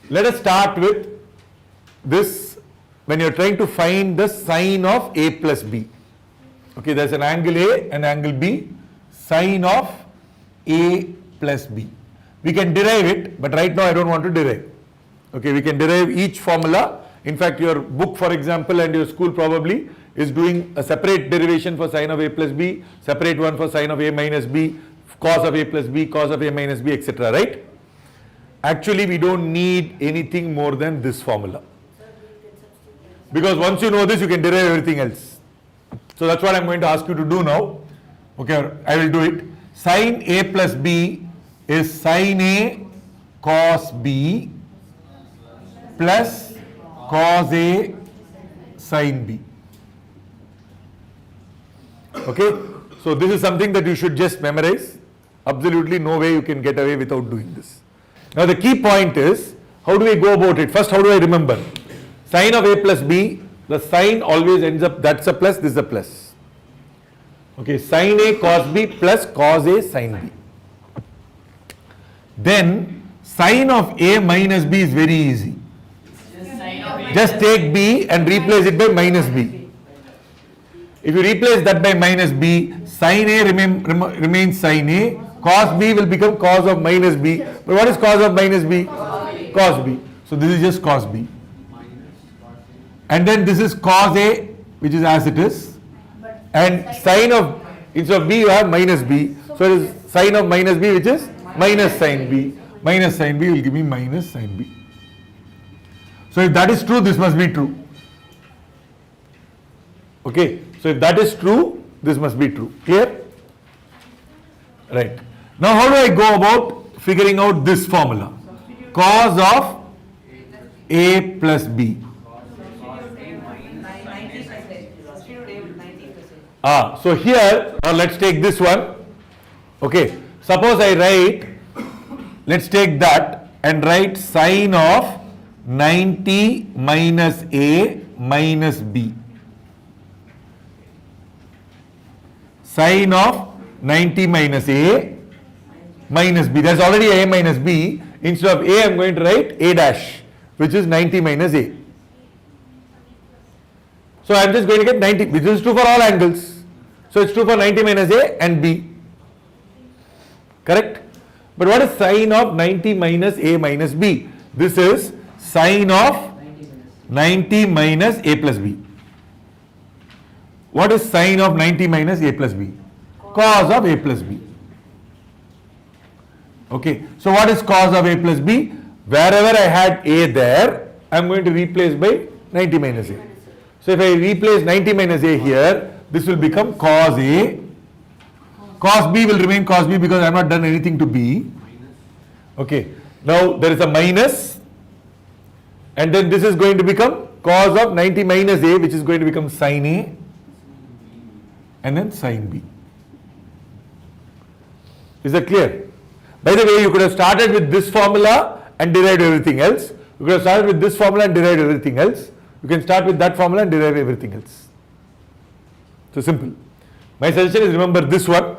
Let us start with this when you're trying to find the sine of A plus B. Okay, there's an angle A and angle B, sine of A plus B. We can derive it, but right now I don't want to derive. Okay, we can derive each formula. In fact, your book, for example, and your school probably is doing a separate derivation for sine of A plus B, separate one for sine of A minus B, cos of A plus B, cos of A minus B, etc. Right? Actually, we don't need anything more than this formula. Because once you know this, you can derive everything else. So that's what I'm going to ask you to do now. Okay, I will do it. Sine A plus B is sine A cos B plus cos A sin B. Okay, so this is something that you should just memorize. Absolutely no way you can get away without doing this. Now the key point is, how do we go about it? First, how do I remember? Sine of A plus B, the sine always ends up, that's a plus, this is a plus. Okay, sine A cos B plus cos A sin B. Then sine of A minus B is very easy. Just take B and replace it by minus B. If you replace that by minus B, sin A remains sin A, cos B will become cos of minus B. But what is cos of minus B? Cos B. So this is just cos B. And then this is cos A, which is as it is. And sin of, instead of B you have minus B. So it is sin of minus B, which is minus sin B. Minus sin B will give me minus sin B. So if that is true, this must be true. Okay. So if that is true, this must be true. Clear? Right. Now how do I go about figuring out this formula? Cos of A plus B. So here, now let's take this one. Okay. Suppose I write, let's take that and write sine of 90 minus A minus B. Sine of 90 minus A minus B. There's already A minus B. Instead of A, I'm going to write A dash, which is 90 minus A. So I'm just going to get 90, which is true for all angles. So it's true for 90 minus A and B. Correct? But what is sine of 90 minus A minus B? This is sine of 90 minus A plus B. What is sine of 90 minus A plus B? Cos of A plus B. Okay, so what is cos of A plus B? Wherever I had A there, I am going to replace by 90 minus A. So if I replace 90 minus A here, this will become cos A. Cos B will remain cos B because I have not done anything to B. Okay, now there is a minus, and then this is going to become cos of 90 minus A, which is going to become sin A, and then sin B. Is that clear? By the way, you could have started with this formula and derived everything else. You could have started with this formula and derived everything else. You can start with that formula and derive everything else. So simple. My suggestion is remember this one.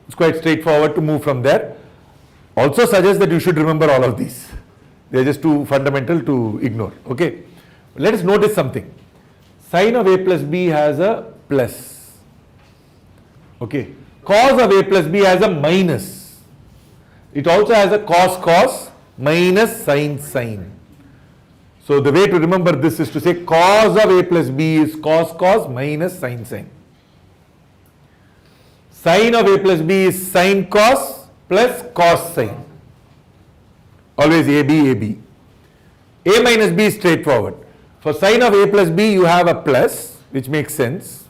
It's quite straightforward to move from there. Also suggest that you should remember all of these. They are just too fundamental to ignore. Okay. Let us notice something. Sine of A plus B has a plus. Okay. Cos of A plus B has a minus. It also has a cos minus sin. So the way to remember this is to say cos of A plus B is cos minus sin. Sin of A plus B is sin cos plus cos sin. Always AB. A minus B is straightforward. For sin of A plus B you have a plus, which makes sense.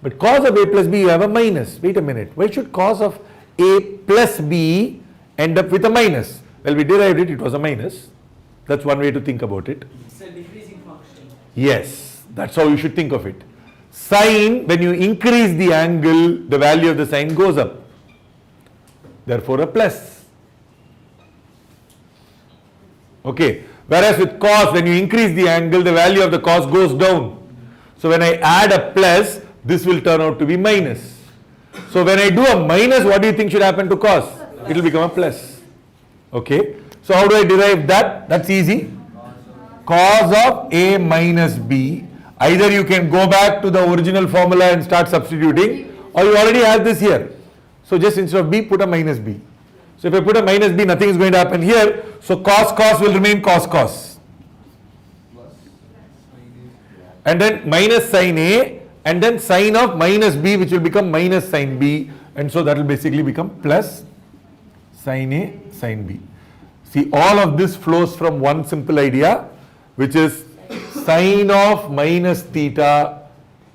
But cos of A plus B you have a minus. Wait a minute. Why should cos of A plus B end up with a minus? Well, we derived it, it was a minus. That's one way to think about it. It's a decreasing function. Yes, that's how you should think of it. Sine, when you increase the angle, the value of the sine goes up. Therefore a plus. Okay. Whereas with cos, when you increase the angle, the value of the cos goes down. So when I add a plus, this will turn out to be minus. So when I do a minus, what do you think should happen to cos? It will become a plus. Okay. So how do I derive that? That's easy. Cos of A minus B. Either you can go back to the original formula and start substituting, or you already have this here. So just instead of B, put a minus B. So if I put a minus B, nothing is going to happen here. So cos will remain cos. And then minus sin A, and then sin of minus B, which will become minus sin B. And so that will basically become plus sin A sin B. See, all of this flows from one simple idea, which is sin of minus theta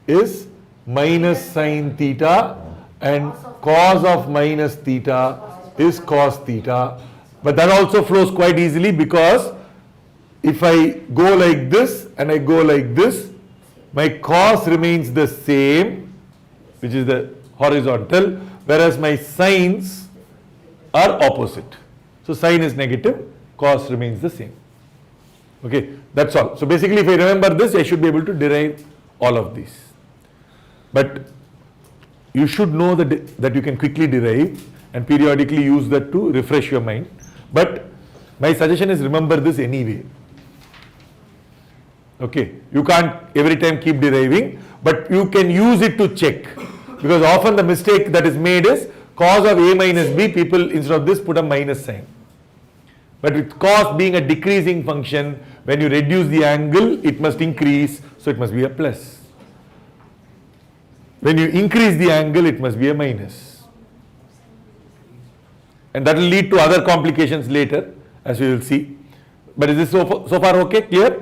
is minus sin theta, and cos of minus theta is cos theta. But that also flows quite easily, because if I go like this and I go like this, my cos remains the same, which is the horizontal, whereas my sines are opposite. So sin is negative, cos remains the same. Okay, that's all. So basically, if I remember this, I should be able to derive all of these. But you should know that you can quickly derive and periodically use that to refresh your mind. But my suggestion is, remember this anyway. Okay, you can't every time keep deriving, but you can use it to check. Because often the mistake that is made is cos of A minus B, people instead of this put a minus sign. But with cos being a decreasing function, when you reduce the angle, it must increase, so it must be a plus. When you increase the angle, it must be a minus. And that will lead to other complications later, as we will see. But is this so far okay, clear?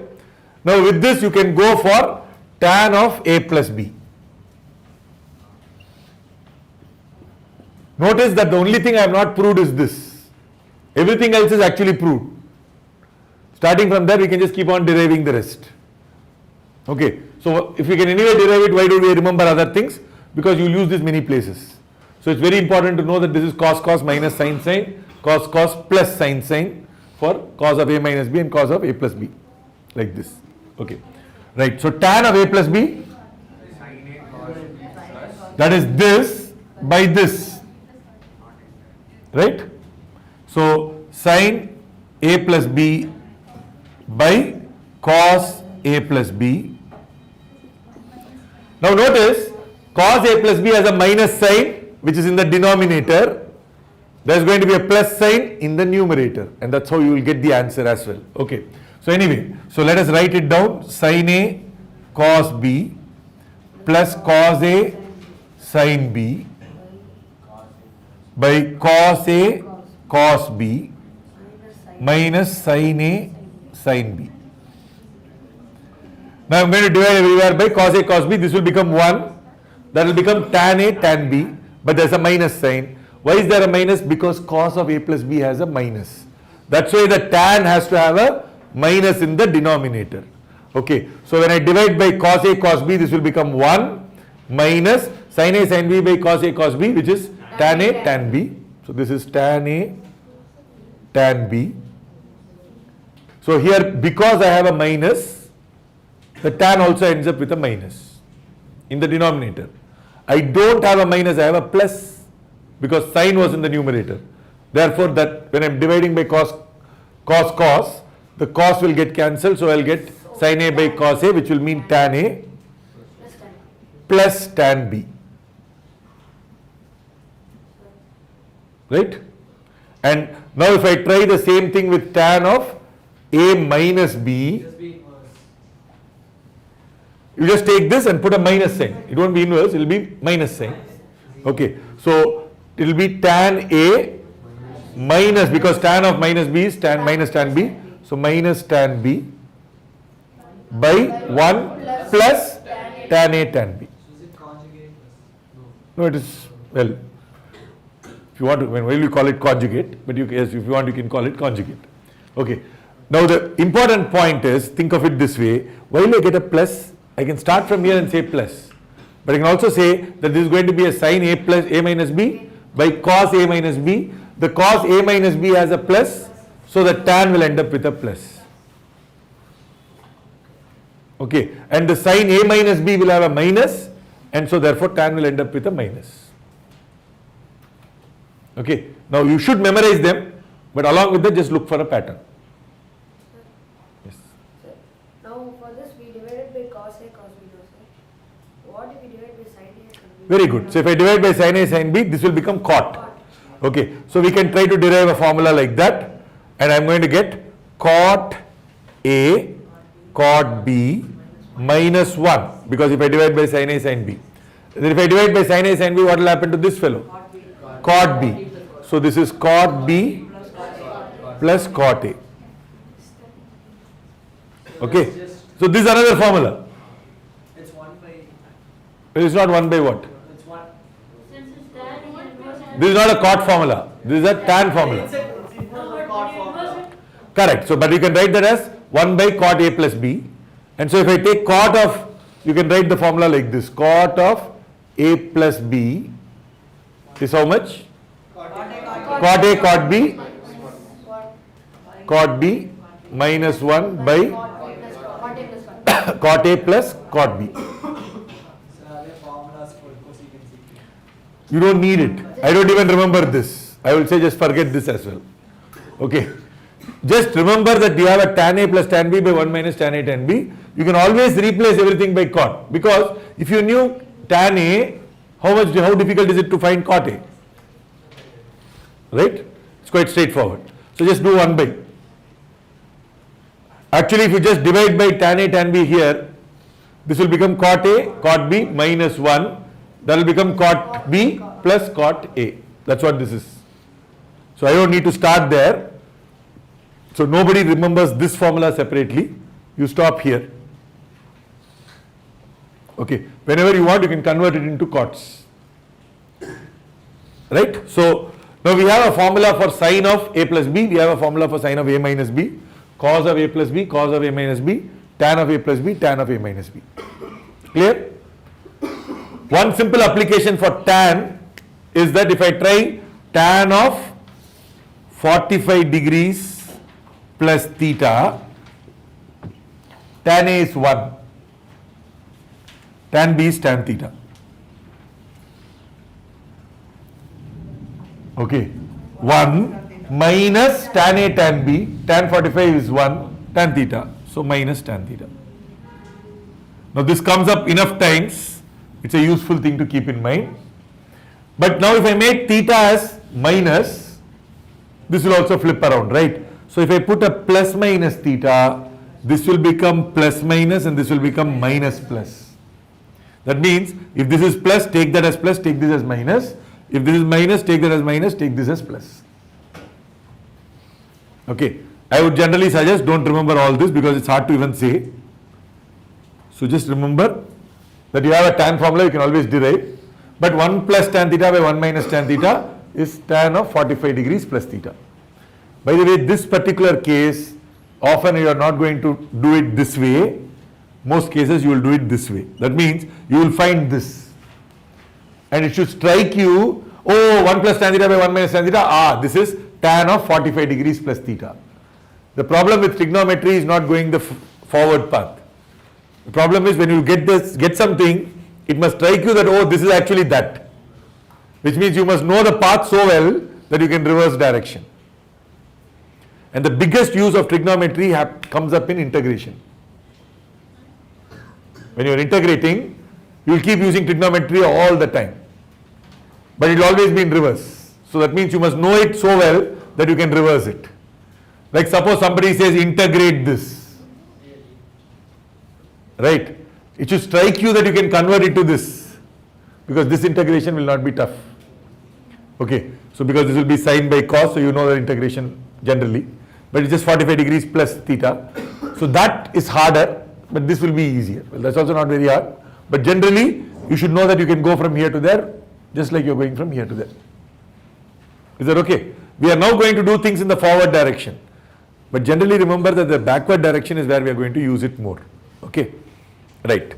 Now with this you can go for tan of A plus B. Notice that the only thing I have not proved is this. Everything else is actually proved. Starting from there, we can just keep on deriving the rest. Okay, so if we can anyway derive it, why do we remember other things? Because you will use this many places. So it's very important to know that this is cos minus sin cos plus sin for cos of A minus B and cos of A plus B, like this. Okay, right. So tan of A plus B, that is this by this, right? So sin A plus B by cos A plus B. Now notice, cos A plus B has a minus sign which is in the denominator. There is going to be a plus sign in the numerator, and that's how you will get the answer as well. Okay. So anyway, so let us write it down. Sin A cos B plus cos A sin B by cos A cos B minus sin A sin B. Now I am going to divide everywhere by cos A cos B. This will become 1. That will become tan A tan B, but there is a minus sign. Why is there a minus? Because cos of A plus B has a minus. That's why the tan has to have a minus in the denominator. Okay, so when I divide by cos A cos B, this will become 1 minus sin A sin B by cos A cos B, which is tan A tan B. So this is tan A tan B. So here, because I have a minus, the tan also ends up with a minus in the denominator. I don't have a minus, I have a plus, because sin was in the numerator. Therefore, that when I am dividing by cos, the cos will get cancelled, so I will get sin A by cos A, which will mean tan A plus tan B. Right? And now if I try the same thing with tan of A minus B, you just take this and put a minus sign. It won't be inverse, it will be minus sign. Okay, so it will be tan A minus, because tan of minus B is tan minus tan B. So minus tan B by 1 plus tan A tan B. No, it is, well, if you want to, well, you call it conjugate, but yes, if you want, you can call it conjugate. Okay. Now the important point is, think of it this way, while I get a plus, I can start from here and say plus. But I can also say that this is going to be a sin A plus A minus B by cos A minus B. The cos A minus B has a plus, so the tan will end up with a plus. Okay, and the sin A minus B will have a minus, and so therefore tan will end up with a minus. Okay, now you should memorize them, But along with that, just look for a pattern. Yes. Sir, now for this we divided by cos A, cos B, no, sir. What if we divide by sin A, sin B? Very good. So if I divide by sin A, sin B, this will become cot. Okay, so we can try to derive a formula like that, and I'm going to get cot A, cot B minus 1, because if I divide by sin A, sin B. Then if I divide by sin A, sin B, what will happen to this fellow? Cot B. So this is cot B plus cot A. Okay, so this is another formula. It's 1 by. It is not 1 by what? It's 1. Since it's tan inverse. This is not a cot formula. This is a tan formula. It's inverse cot formula. Correct. So, but you can write that as 1 by cot A plus B. And so if I take cot of, you can write the formula like this. Cot of A plus B is how much? Cot A, cot B. Cot B minus 1 by cot A plus cot B. So are there formulas for cosecant secant? You don't need it. I don't even remember this. I will say just forget this as well. Okay. Just remember that you have a tan A plus tan B by 1 minus tan A tan B. You can always replace everything by cot, because if you knew tan A, how difficult is it to find cot A? Right? It's quite straightforward. So just do 1 by. Actually, if you just divide by tan A tan B here, this will become cot A, cot B minus 1. That will become cot B plus cot A. That's what this is. So I don't need to start there. So nobody remembers this formula separately. You stop here. Okay. Whenever you want, you can convert it into cots. Right? So now we have a formula for sine of A plus B. We have a formula for sine of A minus B. Cos of A plus B, cos of A minus B. Tan of A plus B, tan of A minus B. Clear? One simple application for tan is that if I try tan of 45 degrees plus theta, tan A is 1, tan B is tan theta. Okay, 1 minus tan A tan B, tan 45 is 1, tan theta, so minus tan theta. Now this comes up enough times, it's a useful thing to keep in mind. But now if I make theta as minus, this will also flip around, right? So if I put a plus minus theta, this will become plus minus and this will become minus plus. That means if this is plus, take that as plus, take this as minus. If this is minus, take that as minus, take this as plus. Okay, I would generally suggest don't remember all this because it's hard to even say. So just remember that you have a tan formula, you can always derive. But 1 plus tan theta by 1 minus tan theta is tan of 45 degrees plus theta. By the way, this particular case, often you are not going to do it this way. Most cases you will do it this way. That means you will find this. And it should strike you, oh, 1 plus tan theta by 1 minus tan theta, this is tan of 45 degrees plus theta. The problem with trigonometry is not going the forward path. The problem is when you get something, it must strike you that, oh, this is actually that. Which means you must know the path so well that you can reverse direction. And the biggest use of trigonometry comes up in integration. When you are integrating, you will keep using trigonometry all the time. But it will always be in reverse. So that means you must know it so well that you can reverse it. Like suppose somebody says integrate this. Right? It should strike you that you can convert it to this. Because this integration will not be tough. Okay. So because this will be sine by cos, so you know the integration generally. But it's just 45 degrees plus theta. So that is harder, but this will be easier. Well, that's also not very hard. But generally, you should know that you can go from here to there, just like you're going from here to there. Is that okay? We are now going to do things in the forward direction. But generally remember that the backward direction is where we are going to use it more. Okay? Right.